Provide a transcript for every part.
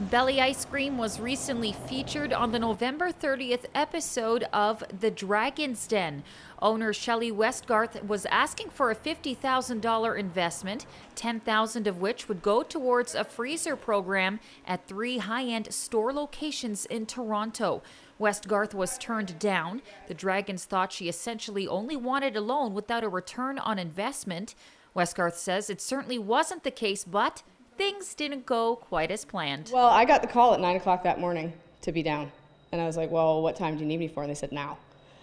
Belly ice cream was recently featured on the November 30th episode of The Dragon's Den. Owner Shelley Westgarth was asking for a $50,000 investment, $10,000 of which would go towards a freezer program at 3 high-end store locations in Toronto. Westgarth was turned down. The Dragons thought she essentially only wanted a loan without a return on investment. Westgarth says it certainly wasn't the case, but things didn't go quite as planned. Well, I got the call at 9 o'clock that morning to be down. And I was like, well, what time do you need me for? And they said, now.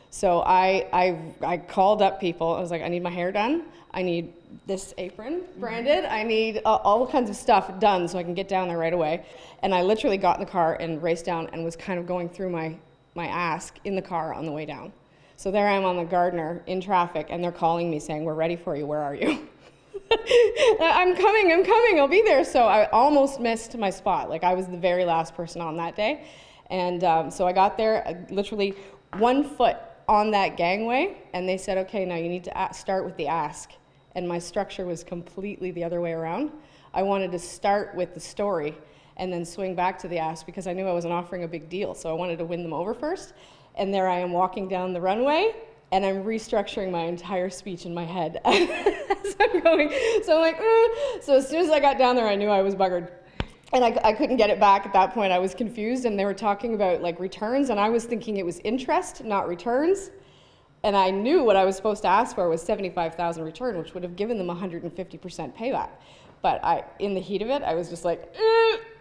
So I called up people. I was like, I need my hair done. I need this apron branded. I need all kinds of stuff done so I can get down there right away. And I literally got in the car and raced down and was kind of going through my ask in the car on the way down. So there I am on the Gardner in traffic, and they're calling me saying, we're ready for you. Where are you? I'm coming, I'll be there. So I almost missed my spot. Like, I was the very last person on that day. And so I got there, literally 1 foot on that gangway, and they said, okay, now you need to start with the ask. And my structure was completely the other way around. I wanted to start with the story and then swing back to the ask because I knew I wasn't offering a big deal. So I wanted to win them over first. And there I am walking down the runway, and I'm restructuring my entire speech in my head as I'm going. So I'm like, So as soon as I got down there, I knew I was buggered. And I couldn't get it back at that point. I was confused, and they were talking about like returns, and I was thinking it was interest, not returns. And I knew what I was supposed to ask for was $75,000 return, which would have given them 150% payback. But in the heat of it, I was just like,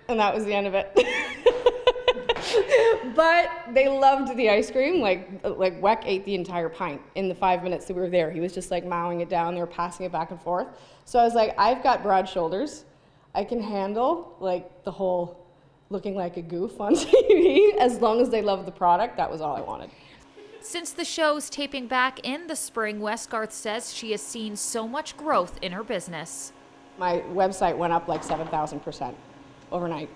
and that was the end of it. But they loved the ice cream. Like Weck ate the entire pint in the 5 minutes that we were there. He was just like mowing it down. They were passing it back and forth. So I was like, I've got broad shoulders. I can handle like the whole looking like a goof on TV. As long as they love the product, that was all I wanted. Since the show's taping back in the spring, Westgarth says she has seen so much growth in her business. My website went up like 7,000% overnight.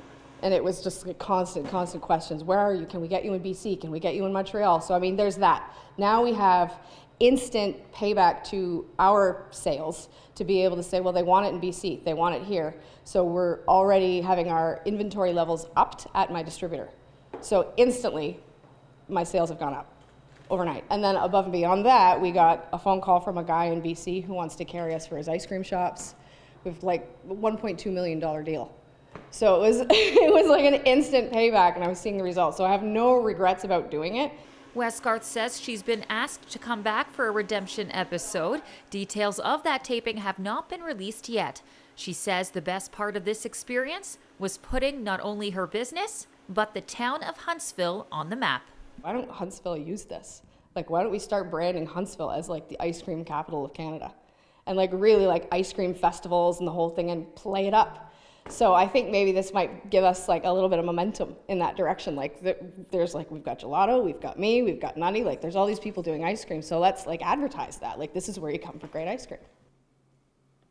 And it was just like constant questions. Where are you? Can we get you in BC? Can we get you in Montreal? So, I mean, there's that. Now we have instant payback to our sales to be able to say, well, they want it in BC. They want it here. So we're already having our inventory levels upped at my distributor. So instantly, my sales have gone up overnight. And then above and beyond that, we got a phone call from a guy in BC who wants to carry us for his ice cream shops with like a $1.2 million deal. So it was like an instant payback, and I was seeing the results. So I have no regrets about doing it. Westgarth says she's been asked to come back for a redemption episode. Details of that taping have not been released yet. She says the best part of this experience was putting not only her business, but the town of Huntsville on the map. Why don't Huntsville use this? Like, why don't we start branding Huntsville as like the ice cream capital of Canada? And like really like ice cream festivals and the whole thing, and play it up. So I think maybe this might give us like a little bit of momentum in that direction. Like there's like, we've got gelato, we've got me, we've got Nutty, like there's all these people doing ice cream. So let's like advertise that. Like, this is where you come for great ice cream.